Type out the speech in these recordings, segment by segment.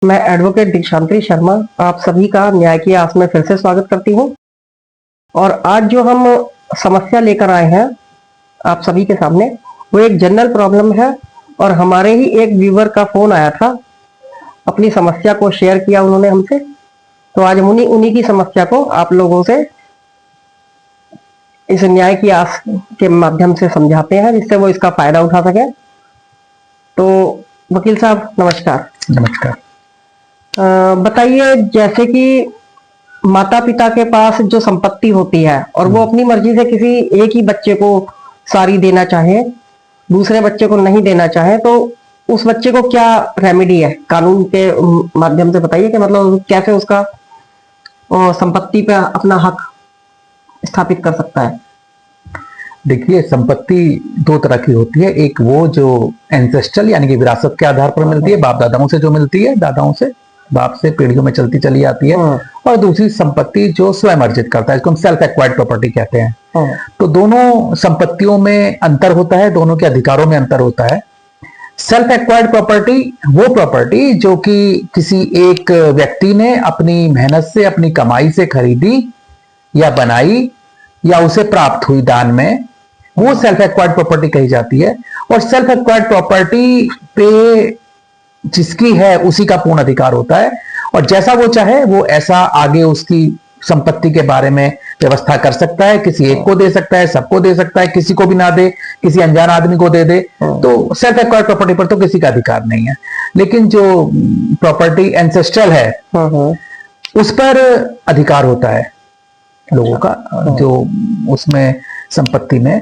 मैं एडवोकेट दीक्षांत्री शर्मा आप सभी का न्याय की आस में फिर से स्वागत करती हूँ। और आज जो हम समस्या लेकर आए हैं आप सभी के सामने, वो एक जनरल प्रॉब्लम है। और हमारे ही एक व्यूवर का फोन आया था, अपनी समस्या को शेयर किया उन्होंने हमसे। तो आज हम उन्हीं की समस्या को आप लोगों से इस न्याय की आस के माध्यम से समझाते हैं, जिससे वो इसका फायदा उठा सके। तो वकील साहब नमस्कार। नमस्कार। बताइए, जैसे कि माता पिता के पास जो संपत्ति होती है और वो अपनी मर्जी से किसी एक ही बच्चे को सारी देना चाहे, दूसरे बच्चे को नहीं देना चाहे, तो उस बच्चे को क्या रेमेडी है कानून के माध्यम से? बताइए कि मतलब कैसे उसका संपत्ति पे अपना हक स्थापित कर सकता है। देखिए, संपत्ति दो तरह की होती है। एक वो जो एंसेस्ट्रल यानी कि विरासत के आधार पर मिलती है, बाप दादाओं से जो मिलती है, दादाओं से बाप से पीढ़ियों में चलती चली आती है। और दूसरी संपत्ति जो स्वयं अर्जित करता है, इसको हम सेल्फ एक्वायर्ड प्रॉपर्टी कहते हैं। तो दोनों संपत्तियों में अंतर होता है, दोनों के अधिकारों में अंतर होता है। सेल्फ एक्वायर्ड प्रॉपर्टी वो प्रॉपर्टी जो कि किसी एक व्यक्ति ने अपनी मेहनत से, अपनी कमाई से खरीदी या बनाई या उसे प्राप्त हुई दान में, वो सेल्फ एक्वायर्ड प्रॉपर्टी कही जाती है। और सेल्फ एक्वायर्ड प्रॉपर्टी पे जिसकी है उसी का पूर्ण अधिकार होता है, और जैसा वो चाहे वो ऐसा आगे उसकी संपत्ति के बारे में व्यवस्था कर सकता है। किसी एक को दे सकता है, सबको दे सकता है, किसी को भी ना दे, किसी अनजान आदमी को दे दे। तो सेल्फ एक्वायर्ड प्रॉपर्टी पर तो किसी का अधिकार नहीं है। लेकिन जो प्रॉपर्टी एंसेस्ट्रल है उस पर अधिकार होता है लोगों का, जो उसमें संपत्ति में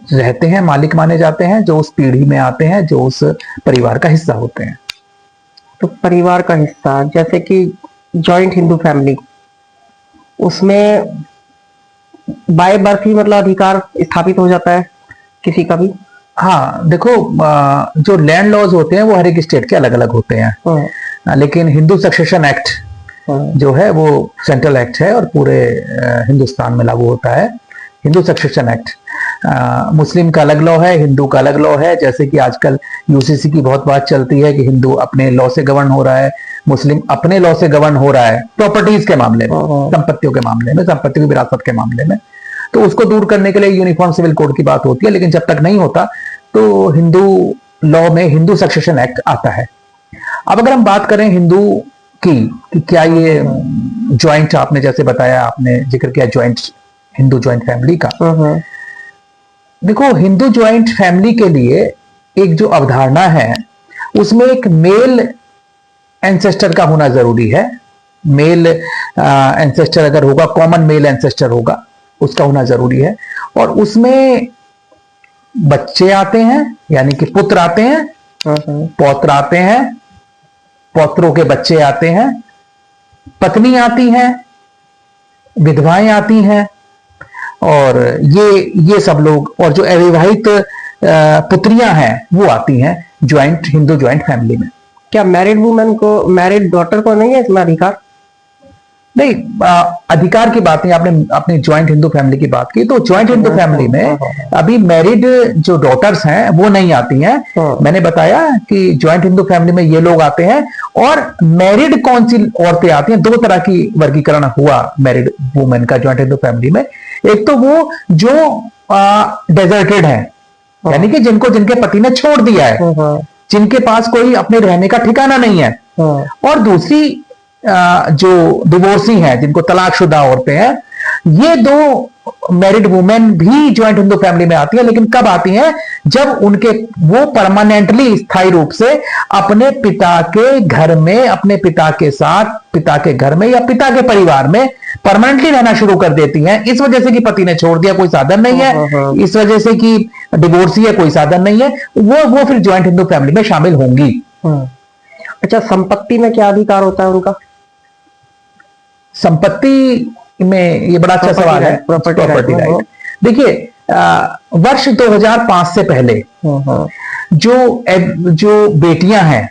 रहते हैं, मालिक माने जाते हैं, जो उस पीढ़ी में आते हैं, जो उस परिवार का हिस्सा होते हैं। तो परिवार का हिस्सा जैसे कि जॉइंट हिंदू फैमिली, उसमें बाय बर्थ ही मतलब अधिकार स्थापित हो जाता है किसी का भी? हाँ, देखो, जो लैंड लॉज होते हैं वो हर एक स्टेट के अलग अलग होते हैं। लेकिन हिंदू सक्सेशन एक्ट जो है वो सेंट्रल एक्ट है और पूरे हिंदुस्तान में लागू होता है। हिंदू सक्सेशन एक्ट, मुस्लिम का अलग लॉ है, हिंदू का अलग लॉ है। जैसे कि आजकल यूसीसी की बहुत बात चलती है कि हिंदू अपने लॉ से गवर्न हो रहा है, मुस्लिम अपने लॉ से गवर्न हो रहा है प्रॉपर्टीज के मामले में, संपत्तियों के मामले में, संपत्ति की विरासत के मामले में। तो उसको दूर करने के लिए यूनिफॉर्म सिविल कोड की बात होती है। लेकिन जब तक नहीं होता तो हिंदू लॉ में हिंदू सक्सेशन एक्ट आता है। अब अगर हम बात करें हिंदू की कि क्या ये ज्वाइंट, आपने जैसे बताया, आपने जिक्र किया ज्वाइंट, हिंदू ज्वाइंट फैमिली का। देखो, हिंदू ज्वाइंट फैमिली के लिए एक जो अवधारणा है उसमें एक मेल एंसेस्टर का होना जरूरी है। मेल एंसेस्टर अगर होगा, कॉमन मेल एंसेस्टर होगा, उसका होना जरूरी है। और उसमें बच्चे आते हैं, यानी कि पुत्र आते हैं, पौत्र आते हैं, पौत्रों के बच्चे आते हैं, पत्नी आती हैं, विधवाएं आती हैं, और ये सब लोग, और जो अविवाहित पुत्रियां हैं वो आती हैं ज्वाइंट, हिंदू ज्वाइंट फैमिली में। क्या मैरिड वुमेन को, मैरिड डॉटर को नहीं है इसमें अधिकार? नहीं, अधिकार की बात नहीं, आपने अपनी ज्वाइंट हिंदू फैमिली की बात की। तो ज्वाइंट हिंदू फैमिली में अभी मैरिड जो डॉटर्स हैं वो नहीं आती हैं। मैंने बताया कि ज्वाइंट हिंदू फैमिली में ये लोग आते हैं। और मैरिड कौन सी औरतें आती हैं? दो तरह की वर्गीकरण हुआ मैरिड वुमेन का ज्वाइंट हिंदू फैमिली में। एक तो वो जो डेजर्टेड है, यानी कि जिनके पति ने छोड़ दिया है, जिनके पास कोई अपने रहने का ठिकाना नहीं है। और दूसरी जो डिवोर्सी हैं, जिनको तलाकशुदा औरतें हैं, ये दो मैरिड वुमेन भी ज्वाइंट हिंदू फैमिली में आती है। लेकिन कब आती हैं? जब वो परमानेंटली, स्थायी रूप से अपने पिता के घर में, अपने पिता के साथ, पिता के घर में या पिता के परिवार में परमानेंटली रहना शुरू कर देती हैं। इस वजह से कि पति ने छोड़ दिया, कोई साधन नहीं है, इस वजह से कि डिवोर्सी है, कोई साधन नहीं है, वो फिर ज्वाइंट हिंदू फैमिली में शामिल होंगी। अच्छा, संपत्ति में क्या अधिकार होता है उनका? संपत्ति में ये बड़ा अच्छा सवाल है, प्रॉपर्टी राइट। देखिए, वर्ष 2005 से पहले जो बेटियां हैं,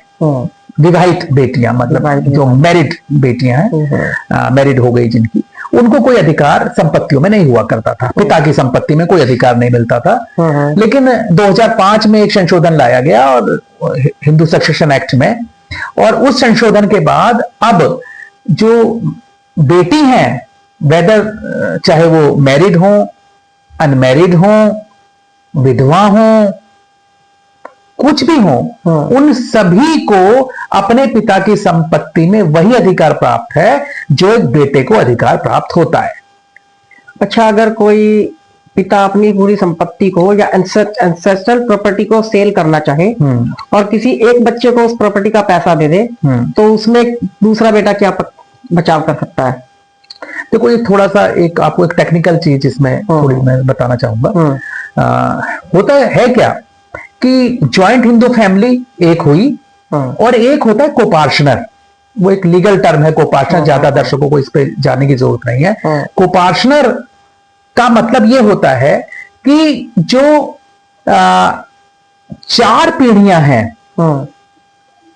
विवाहित बेटियां, मतलब जो मैरिड बेटियां हैं, मैरिड हो गई जिनकी, उनको कोई अधिकार संपत्तियों में नहीं हुआ करता था। पिता की संपत्ति में कोई अधिकार नहीं मिलता था। लेकिन 2005 में एक संशोधन लाया गया और हिंदू सक्सेशन एक्ट में और उस संशोधन के बाद अब जो बेटी हैं, वेदर चाहे वो मैरिड हो, अनमैरिड हो, विधवा हो, कुछ भी हो, उन सभी को अपने पिता की संपत्ति में वही अधिकार प्राप्त है जो एक बेटे को अधिकार प्राप्त होता है। अच्छा, अगर कोई पिता अपनी पूरी संपत्ति को या एंसेस्ट्रल प्रॉपर्टी को सेल करना चाहे और किसी एक बच्चे को उस प्रॉपर्टी का पैसा दे दे, तो उसमें दूसरा बेटा क्या बचाव कर सकता है? देखो, ये थोड़ा सा आपको एक टेक्निकल चीज इसमें थोड़ी मैं बताना चाहूंगा। होता है क्या कि ज्वाइंट हिंदू फैमिली एक हुई और एक होता है कोपार्शनर। वो एक लीगल टर्म है कोपार्शनर, ज्यादा दर्शकों को इस पे जानने की जरूरत नहीं है। कोपार्शनर का मतलब ये होता है कि जो 4 पीढ़ियां हैं,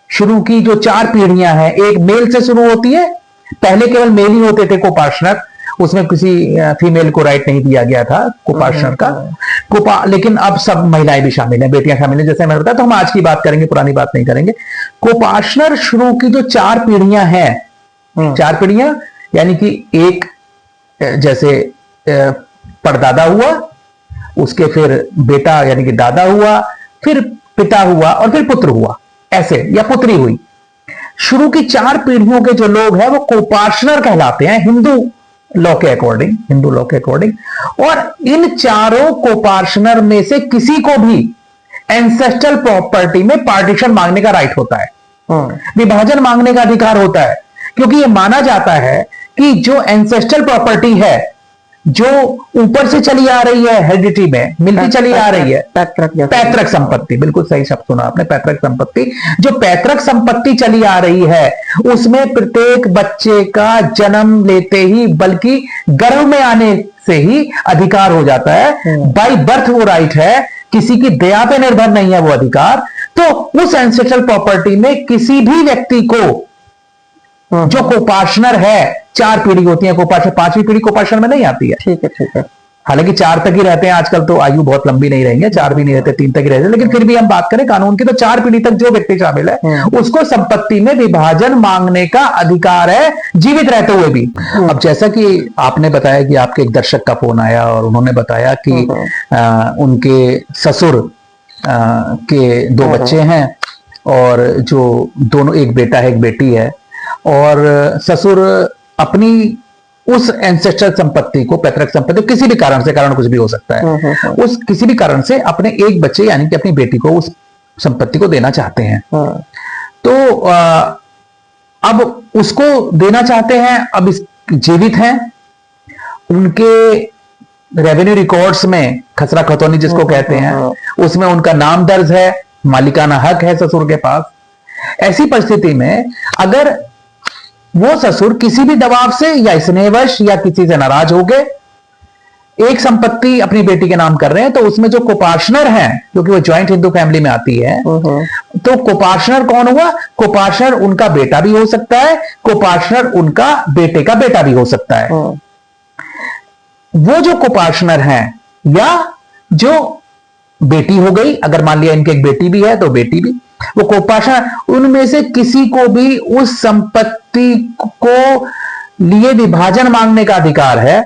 शुरू की जो 4 पीढ़ियां हैं, एक मेल से शुरू होती है। पहले केवल मेल ही होते थे कोपार्शनर, उसमें किसी फीमेल को राइट नहीं दिया गया था कोपार्शनर का। लेकिन अब सब महिलाएं भी शामिल हैं, बेटियां शामिल हैं, जैसे मैंने बताया। तो हम आज की बात करेंगे, पुरानी बात नहीं करेंगे। कोपार्शनर शुरू की जो 4 पीढ़ियां हैं, 4 पीढ़ियां यानी कि एक जैसे परदादा हुआ, उसके फिर बेटा यानी कि दादा हुआ, फिर पिता हुआ और फिर पुत्र हुआ, ऐसे, या पुत्री हुई। शुरू की 4 पीढ़ियों के जो लोग हैं वो कोपार्शनर कहलाते हैं हिंदू लॉ के अकॉर्डिंग। और इन चारों कोपार्शनर में से किसी को भी एंसेस्ट्रल प्रॉपर्टी में पार्टीशन मांगने का राइट होता है, विभाजन मांगने का अधिकार होता है। क्योंकि यह माना जाता है कि जो एंसेस्ट्रल प्रॉपर्टी है, जो ऊपर से चली आ रही है, हेरिडिटी में मिलती चली आ रही है, पैतृक संपत्ति, बिल्कुल सही शब्द सुना आपने, पैतृक संपत्ति। जो पैतृक संपत्ति चली आ रही है उसमें प्रत्येक बच्चे का जन्म लेते ही, बल्कि गर्भ में आने से ही अधिकार हो जाता है। बाय बर्थ वो राइट है, किसी की दया पे निर्भर नहीं है वो अधिकार। तो उस एंसेस्ट्रल प्रॉपर्टी में किसी भी व्यक्ति को जो कोपार्शनर है, 4 पीढ़ी होती है कोपार्शनर, 5वीं पीढ़ी कोपार्शनर में नहीं आती है। ठीक है। हालांकि 4 तक ही रहते हैं आजकल, तो आयु बहुत लंबी नहीं रहेंगे, 4 भी नहीं रहते, 3 तक ही रहते हैं। लेकिन फिर भी हम बात करें कानून की, तो 4 पीढ़ी तक जो व्यक्ति शामिल है उसको संपत्ति में विभाजन मांगने का अधिकार है, जीवित रहते हुए भी। अब जैसा कि आपने बताया कि आपके एक दर्शक का फोन आया और उन्होंने बताया कि उनके ससुर के 2 बच्चे हैं और जो दोनों, एक बेटा है एक बेटी है, और ससुर अपनी उस एंसेस्ट्रल संपत्ति को, पैतृक संपत्ति, किसी भी कारण से, कारण कुछ भी हो सकता है, उस किसी भी कारण से अपने एक बच्चे यानी कि अपनी बेटी को उस संपत्ति को देना चाहते हैं। तो अब उसको देना चाहते हैं, अब जीवित हैं, उनके रेवेन्यू रिकॉर्ड्स में खसरा खतौनी जिसको कहते हैं, उसमें उनका नाम दर्ज है, मालिकाना हक है ससुर के पास। ऐसी परिस्थिति में अगर वो ससुर किसी भी दबाव से या स्नेहवश या किसी से नाराज हो गए एक संपत्ति अपनी बेटी के नाम कर रहे हैं, तो उसमें जो कोपार्शनर हैं, क्योंकि वो ज्वाइंट हिंदू फैमिली में आती है, तो कोपार्शनर कौन हुआ? कोपार्शनर उनका बेटा भी हो सकता है, कोपार्शनर उनका बेटे का बेटा भी हो सकता है। वो जो कोपार्शनर हैं या जो बेटी हो गई, अगर मान लिया इनके एक बेटी भी है तो बेटी भी, वो कोपार्शनर, उनमें से किसी को भी उस संपत्ति को लिए विभाजन मांगने का अधिकार है।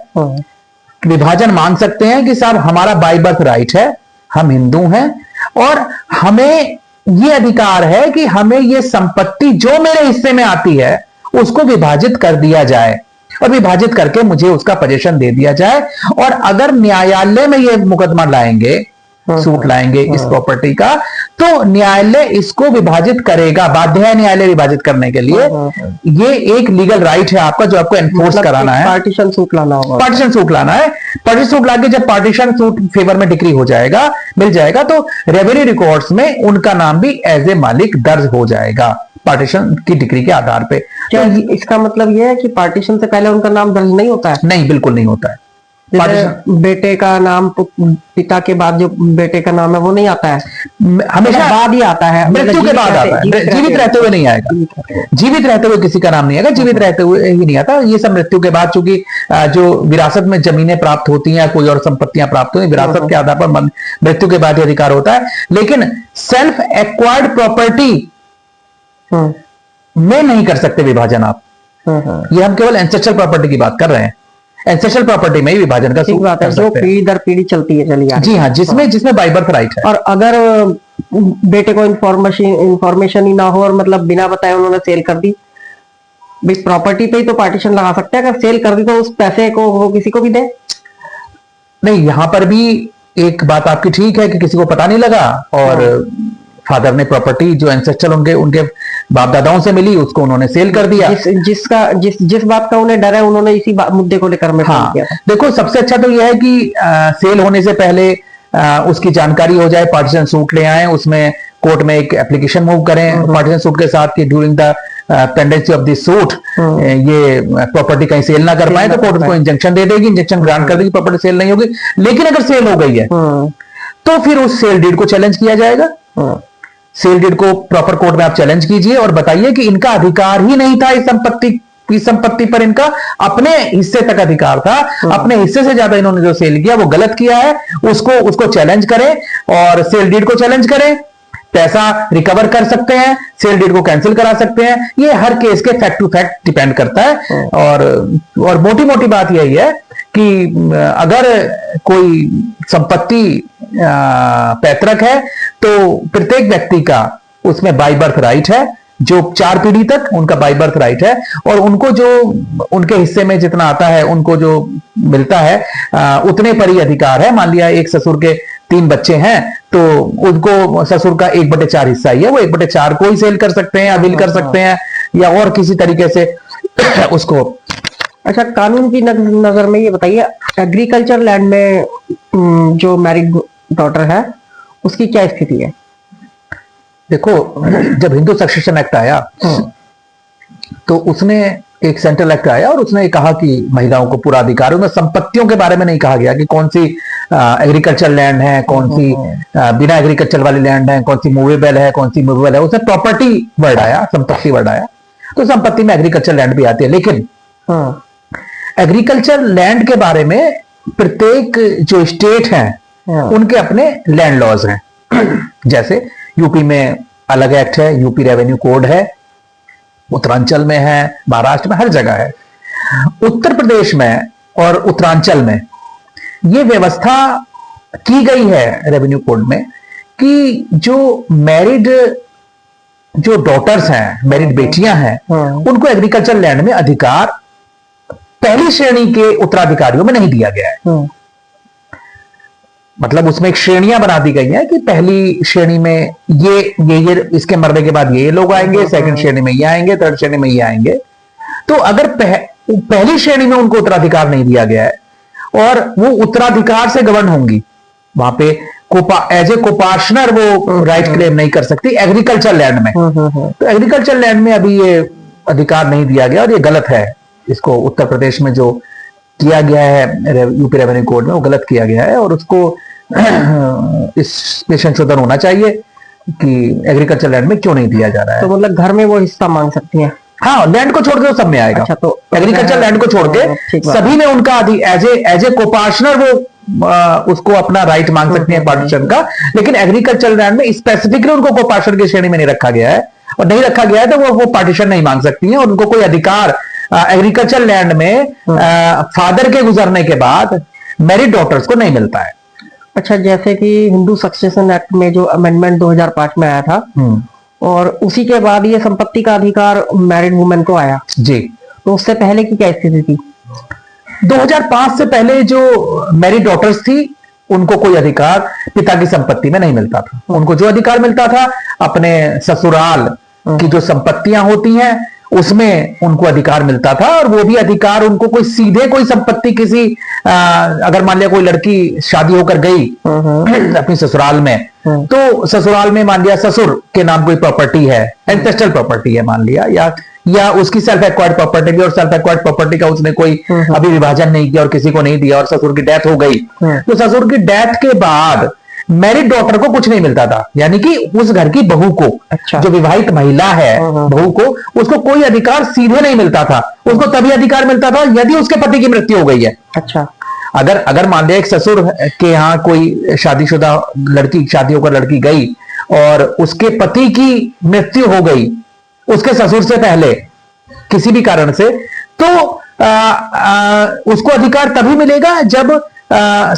विभाजन मांग सकते हैं कि साहब हमारा बाय बर्थ राइट है, हम हिंदू हैं और हमें ये अधिकार है कि हमें ये संपत्ति जो मेरे हिस्से में आती है उसको विभाजित कर दिया जाए और विभाजित करके मुझे उसका पोजीशन दे दिया जाए। और अगर न्यायालय में ये मुकदमा लाएंगे, सूट लाएंगे इस प्रॉपर्टी का, तो न्यायालय इसको विभाजित करेगा, बाध्य है न्यायालय विभाजित करने के लिए। ये एक लीगल राइट है आपका जो आपको एनफोर्स कराना है। पार्टीशन सूट लाना होगा, पार्टीशन सूट लाना है। पार्टीशन सूट लाके जब पार्टीशन सूट फेवर में डिक्री हो जाएगा, मिल जाएगा, तो रेवेन्यू रिकॉर्ड्स में उनका नाम भी एज ए मालिक दर्ज हो जाएगा पार्टीशन की डिक्री के आधार पे। क्या इसका मतलब यह है कि पार्टीशन से पहले उनका नाम दर्ज नहीं होता है? नहीं, बिल्कुल नहीं होता है। बेटे का नाम, पिता के बाद जो बेटे का नाम है वो नहीं आता है, हमेशा बाद ही आता है, मृत्यु के बाद आता है, जीवित रहते हुए नहीं आएगा। जीवित रहते हुए किसी का नाम नहीं आएगा, जीवित रहते हुए ही नहीं आता। ये सब मृत्यु के बाद, चूंकि जो विरासत में जमीनें प्राप्त होती हैं, कोई और संपत्तियां प्राप्त होती हैं, विरासत के आधार पर मृत्यु के बाद ही अधिकार होता है। लेकिन सेल्फ एक्वायर्ड प्रॉपर्टी में नहीं कर सकते विभाजन आप। ये हम केवल एंसेस्ट्रल प्रॉपर्टी की बात कर रहे हैं, एंसेस्ट्रल प्रॉपर्टी में ही विभाजन का ठीक बात है, कर जो सकते हैं। पीढ़ी दर पीढ़ी चलती है चली आ रही जी है। हाँ, जिसमें बाय बर्थ राइट है। और अगर बेटे को इंफॉर्मेशन ही ना हो और मतलब बिना बताए उन्होंने सेल कर दी, भाई प्रॉपर्टी पे ही तो पार्टीशन लगा सकते हैं, अगर सेल कर दी तो उस पैसे को वो किसी को भी दे। नहीं, यहां पर भी एक बात आपकी ठीक है कि किसी को पता नहीं लगा और फादर ने प्रॉपर्टी जो एंसेस्ट्रल उनके बाप दादाओं से मिली उसको उन्होंने सेल कर दिया। जिस बात का उन्हें डर है उन्होंने इसी मुद्दे को लेकर में हाँ, किया था। देखो सबसे अच्छा तो यह है कि सेल होने से पहले उसकी जानकारी हो जाए, पार्टीशन सूट ले आए, उसमें कोर्ट में एक एप्लीकेशन मूव करें पार्टीशन सूट के साथ कि during the pendency of this suit ये प्रॉपर्टी कहीं सेल ना कर पाए तो कोर्ट उसको इंजंक्शन दे देगी, इंजंक्शन ग्रांट कर देगी, प्रॉपर्टी सेल नहीं होगी। लेकिन अगर सेल हो गई है तो फिर उस सेल डीड को चैलेंज किया जाएगा। सेल डीड को प्रॉपर कोर्ट में आप चैलेंज कीजिए और बताइए कि इनका अधिकार ही नहीं था इस संपत्ति पर, इनका अपने हिस्से तक अधिकार था, अपने हिस्से से ज्यादा इन्होंने जो सेल किया वो गलत किया है, उसको चैलेंज करें और सेल डीड को चैलेंज करें। पैसा रिकवर कर सकते हैं, सेल डीड को कैंसिल करा सकते हैं। ये हर केस के फैक्ट टू फैक्ट डिपेंड करता है। और मोटी मोटी बात यही है कि अगर कोई संपत्ति पैतृक है तो प्रत्येक व्यक्ति का उसमें बाय बर्थ राइट है, जो 4 पीढ़ी तक उनका बाय बर्थ राइट है और उनको जो उनके हिस्से में जितना आता है उनको जो मिलता है उतने पर ही अधिकार है। मान लिया एक ससुर के 3 बच्चे हैं तो उनको ससुर का 1/4 हिस्सा ही है, वो 1/4 को ही सेल कर सकते हैं या विल कर सकते हैं या और किसी तरीके से उसको। अच्छा, कानून की नजर में ये बताइए, एग्रीकल्चर लैंड में जो मैरिड डॉटर है उसकी क्या स्थिति है? देखो, जब हिंदू सक्सेशन एक्ट आया तो उसने एक सेंट्रल एक्ट आया और उसने कहा कि महिलाओं को पूरा अधिकार, उसमें संपत्तियों के बारे में नहीं कहा गया कि कौन सी एग्रीकल्चर लैंड है, कौन सी बिना एग्रीकल्चर वाली लैंड है, कौन सी मूवेबल है, कौन सी मूवेबल है। उसमें प्रॉपर्टी वर्ड आया, संपत्ति वर्ड आया। तो संपत्ति में एग्रीकल्चर लैंड भी आती है, लेकिन एग्रीकल्चर लैंड के बारे में प्रत्येक जो स्टेट हैं उनके अपने लैंड लॉज हैं। जैसे यूपी में अलग एक्ट है, यूपी रेवेन्यू कोड है, उत्तरांचल में है, महाराष्ट्र में, हर जगह है। उत्तर प्रदेश में और उत्तरांचल में ये व्यवस्था की गई है रेवेन्यू कोड में कि जो मैरिड जो डॉटर्स हैं, मैरिड बेटियां हैं, उनको एग्रीकल्चर लैंड में अधिकार पहली श्रेणी के उत्तराधिकारियों में नहीं दिया गया है। मतलब उसमें एक श्रेणियां बना दी गई हैं कि पहली श्रेणी में ये इसके मरने के बाद ये लोग आएंगे, सेकंड श्रेणी में ये आएंगे, थर्ड श्रेणी में ये आएंगे। तो अगर पहली श्रेणी में उनको उत्तराधिकार नहीं दिया गया है और वो उत्तराधिकार से गवर्न होंगी, वहां पे एज ए कोपार्शनर वो राइट क्लेम नहीं कर सकती एग्रीकल्चर लैंड में। तो एग्रीकल्चर लैंड में अभी ये अधिकार नहीं दिया गया और ये गलत है। इसको उत्तर प्रदेश में जो किया गया है यूपी रेवेन्यू कोड में वो गलत किया गया है और उसको इस संशोधन होना चाहिए कि एग्रीकल्चर लैंड में क्यों नहीं दिया जा रहा है। तो मतलब घर में वो हिस्सा मांग सकती है? हाँ, लैंड को छोड़ के सब में आएगा। अच्छा, तो एग्रीकल्चर लैंड को छोड़ के सभी में उनका एज ए कोपार्शनर वो उसको अपना राइट मांग सकती है पार्टीशन का। लेकिन एग्रीकल्चर लैंड में स्पेसिफिकली उनको कोपार्शनर की श्रेणी में नहीं रखा गया है और नहीं रखा गया है तो वो पार्टीशन नहीं मांग सकती है और उनको कोई अधिकार एग्रीकल्चर लैंड में फादर के गुजरने के बाद मैरिड डॉटर्स को नहीं मिलता है। अच्छा, जैसे कि हिंदू सक्सेशन एक्ट में जो अमेंडमेंट 2005 में आया था और उसी के बाद ये संपत्ति का अधिकार मैरिड वुमेन को आया जी, तो उससे पहले की क्या स्थिति थी? 2005 से पहले जो मैरिड डॉटर्स थी उनको कोई अधिकार पिता की संपत्ति में नहीं मिलता था। उनको जो अधिकार मिलता था अपने ससुराल की जो संपत्तियां होती हैं उसमें उनको अधिकार मिलता था और वो भी अधिकार उनको कोई सीधे कोई संपत्ति किसी अगर मान लिया कोई लड़की शादी होकर गई अपनी ससुराल में तो ससुराल में मान लिया ससुर के नाम कोई प्रॉपर्टी है, एंसेस्ट्रल प्रॉपर्टी है मान लिया, या उसकी सेल्फ एक्वायर्ड प्रॉपर्टी भी और सेल्फ एक्वायर्ड प्रॉपर्टी का उसने कोई अभी विभाजन नहीं किया और किसी को नहीं दिया और ससुर की डेथ हो गई तो ससुर की डेथ के बाद मैरिड डॉटर को कुछ नहीं मिलता था, यानी कि उस घर की बहू को, अच्छा, जो विवाहित महिला है बहू को, उसको कोई अधिकार सीधे नहीं मिलता था। उसको तभी अधिकार मिलता था यदि उसके पति की मृत्यु हो गई है। अच्छा, अगर मान लिया एक ससुर के यहाँ कोई शादीशुदा लड़की, शादी होकर लड़की गई और उसके पति की मृत्यु हो गई उसके ससुर से पहले किसी भी कारण से, तो उसको अधिकार तभी मिलेगा जब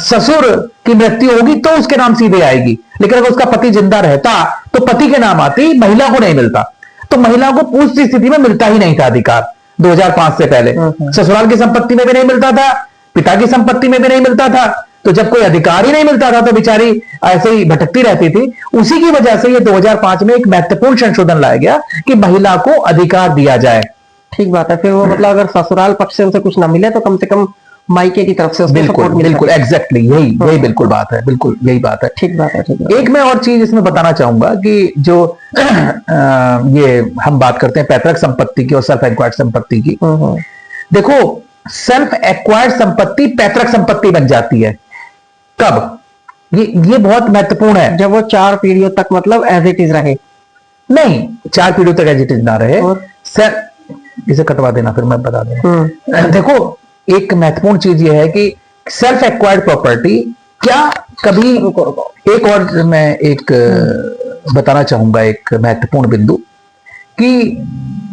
ससुर की मृत्यु होगी तो उसके नाम सीधे आएगी। लेकिन अगर उसका पति जिंदा रहता तो पति के नाम आती, महिला को नहीं मिलता। तो महिला को उस स्थिति में मिलता ही नहीं था अधिकार 2005 से पहले। ससुराल की संपत्ति में भी नहीं मिलता था, पिता की संपत्ति में भी नहीं मिलता था। तो जब कोई अधिकार ही नहीं मिलता था तो बेचारी ऐसे ही भटकती रहती थी। उसी की वजह से ये 2005 में एक महत्वपूर्ण संशोधन लाया गया कि महिला को अधिकार दिया जाए। ठीक बात है। फिर वो मतलब अगर ससुराल पक्ष से उसे कुछ ना मिले तो कम से कम मायके की तरफ से उसको बिल्कुल सपोर्ट मिल बिल्कुल एग्जैक्टली यही बिल्कुल बात है, बिल्कुल यही बात है। ठीक बात है, ठीक बात है। एक मैं और चीज इसमें बताना चाहूंगा कि जो ये हम बात करते हैं पैतृक संपत्ति की और सेल्फ एक्वायर्ड संपत्ति की। देखो, सेल्फ एक्वायर्ड संपत्ति पैतृक संपत्ति बन जाती है कब? ये बहुत महत्वपूर्ण है। जब वो 4 पीढ़ियों तक मतलब एज इट इज रहे। नहीं, 4 पीढ़ियों तक एज इट इज ना रहे। इसे कटवा देना, फिर मैं बता दूंगा। देखो, एक महत्वपूर्ण चीज ये है कि सेल्फ एक्वायर्ड प्रॉपर्टी क्या कभी, एक और मैं एक बताना चाहूंगा एक महत्वपूर्ण बिंदु कि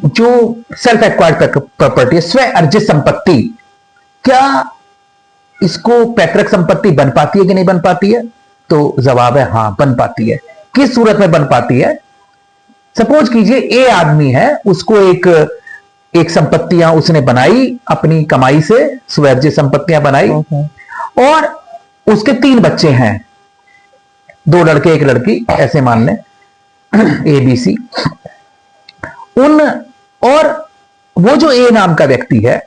जो सेल्फ एक्वायर्ड प्रॉपर्टी है, स्व अर्जित संपत्ति, क्या इसको पैतृक संपत्ति बन पाती है कि नहीं बन पाती है? तो जवाब है हाँ, बन पाती है। किस सूरत में बन पाती है? सपोज कीजिए ए आदमी है, उसको एक संपत्तियां उसने बनाई अपनी कमाई से, स्वर्जित संपत्तियां बनाई, और उसके 3 बच्चे हैं, 2 लड़के 1 लड़की, ऐसे मान लें ABC। और वो जो ए नाम का व्यक्ति है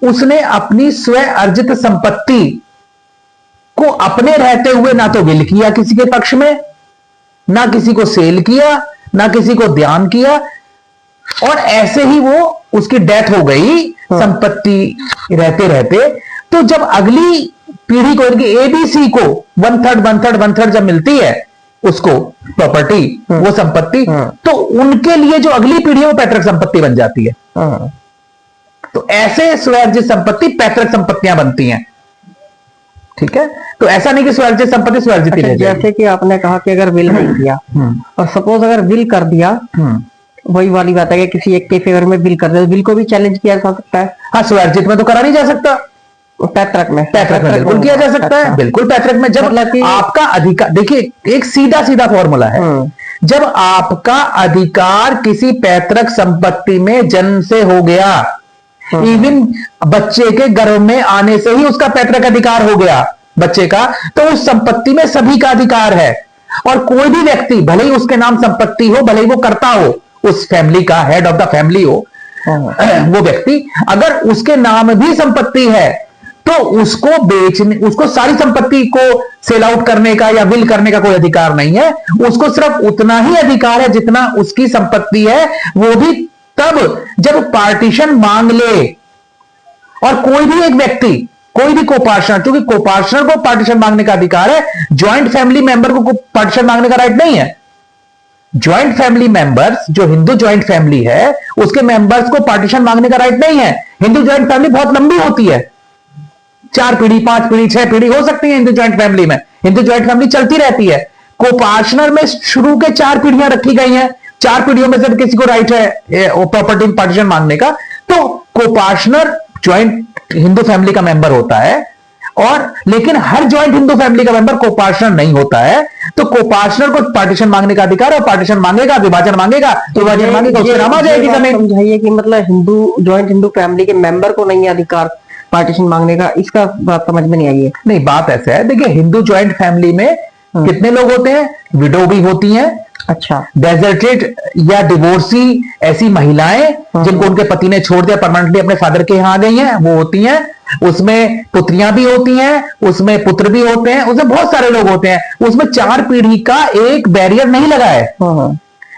उसने अपनी स्व अर्जित संपत्ति को अपने रहते हुए ना तो विल किया किसी के पक्ष में, ना किसी को सेल किया, ना किसी को दान किया, और ऐसे ही वो उसकी डेथ हो गई संपत्ति रहते रहते। तो जब अगली पीढ़ी को, इनकी ABC को 1/3 जब मिलती है उसको प्रॉपर्टी, वो संपत्ति, तो उनके लिए जो अगली पीढ़ी है वो पैतृक संपत्ति बन जाती है। तो ऐसे स्वर्जित संपत्ति पैतृक संपत्तियां बनती हैं। ठीक है, तो ऐसा नहीं कि स्वर्जित संपत्ति स्वर्जित ही रह जाएगी। जैसे कि आपने कहा कि अगर विल नहीं किया और सपोज अगर विल कर दिया, वही वाली बात है कि किसी एक के फेवर में विल कर दिया, विल को भी चैलेंज किया जा सकता है। हाँ, स्वर्जित में तो करा नहीं जा सकता, पैतृक में बिल्कुल किया जा सकता है। बिल्कुल पैतृक में जब मतलब आपका अधिकार, देखिए एक सीधा फॉर्मूला है, जब आपका अधिकार किसी पैतृक संपत्ति में जन्म से हो गया, इवन बच्चे के गर्भ में आने से ही उसका पैतृक अधिकार हो गया बच्चे का, तो उस संपत्ति में सभी का अधिकार है। और कोई भी व्यक्ति, भले ही उसके नाम संपत्ति हो, भले ही वो करता हो, उस फैमिली का हेड ऑफ द फैमिली हो वो व्यक्ति, अगर उसके नाम भी संपत्ति है तो उसको बेचने, उसको सारी संपत्ति को सेल आउट करने का या विल करने का कोई अधिकार नहीं है। उसको सिर्फ उतना ही अधिकार है जितना उसकी संपत्ति है, वो भी तब जब पार्टीशन मांग ले। और कोई भी एक व्यक्ति, कोई भी कोपार्टनर, क्योंकि कोपार्टनर को पार्टीशन मांगने का अधिकार है, ज्वाइंट फैमिली मेंबर को पार्टीशन मांगने का राइट नहीं है। ज्वाइंट फैमिली मेंबर्स, जो हिंदू ज्वाइंट फैमिली है, उसके मेंबर्स को पार्टीशन मांगने का राइट नहीं है। हिंदू ज्वाइंट फैमिली बहुत लंबी होती है, 4 पीढ़ी, 5 पीढ़ी, 6 पीढ़ी हो सकती है हिंदू ज्वाइंट फैमिली में। हिंदू ज्वाइंट फैमिली चलती रहती है। कोपार्टनर में शुरू के 4 पीढ़ियां रखी गई हैं, 4 पीढ़ियों में से किसी को राइट है प्रॉपर्टी पार्टीशन मांगने का, तो कोपार्टनर ज्वाइंट हिंदू फैमिली का मेंबर होता है। और लेकिन हर ज्वाइंट हिंदू फैमिली का मेंबर कोपार्टनर नहीं होता है। तो कोपार्टनर को पार्टीशन मांगने का अधिकार है, और पार्टीशन मांगेगा, विभाजन मांगेगा, विभाजन मांगेगा, उसके नाम आ जाएगी जमीन। समझाइए कि मतलब ज्वाइंट हिंदू फैमिली के मेंबर को नहीं है अधिकार पार्टीशन मांगने का, इसका बात समझ में नहीं आई है। नहीं, बात ऐसा है, देखिए हिंदू ज्वाइंट फैमिली में कितने लोग होते हैं? विडो भी होती हैं, अच्छा, डेजर्टेड या डिवोर्सी ऐसी महिलाएं जिनको उनके पति ने छोड़ दिया, परमानेंटली अपने फादर के यहाँ आ गई हैं, वो होती हैं। उसमें पुत्रियां भी होती हैं, उसमें पुत्र भी होते हैं, उसमें बहुत सारे लोग होते हैं। उसमें 4 पीढ़ी का एक बैरियर नहीं लगा है,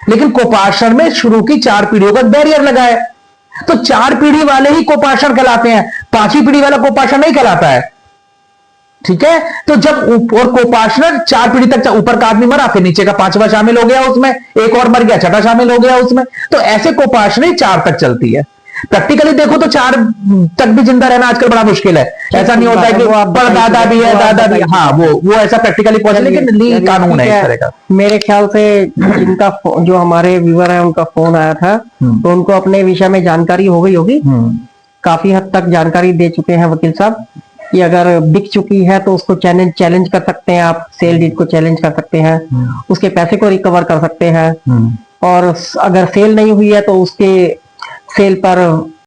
लेकिन कोपार्टनर में शुरू की 4 पीढ़ियों का बैरियर लगा है। तो 4 पीढ़ी वाले ही कोपार्टनर कहलाते हैं, 5वीं पीढ़ी वाला कोपार्टनर नहीं कहलाता है। ठीक है, तो जब और कोपार्टनर 4 पीढ़ी तक, ऊपर का आदमी मरा, फिर नीचे का 5वां शामिल हो गया उसमें, एक और मर गया, 6ठा शामिल हो गया उसमें, तो ऐसे कोपार्टनर 4 तक चलती है। प्रैक्टिकली देखो तो 4 तक भी जिंदा रहना आजकल बड़ा मुश्किल है। ऐसा नहीं होता है कि दादा भी है, दादा भी, हाँ वो ऐसा प्रैक्टिकली पॉसिबल, लेकिन ली कानून है इस तरह का। मेरे ख्याल से जिनका जो हमारे व्यूअर है उनका फोन आया था, तो उनको अपने विषय में जानकारी हो गई होगी, काफी हद तक जानकारी दे चुके हैं वकील साहब कि अगर बिक चुकी है तो उसको चैलेंज कर सकते हैं, आप सेल डीड को चैलेंज कर सकते हैं, उसके पैसे को रिकवर कर सकते हैं, और अगर सेल नहीं हुई है तो उसके सेल पर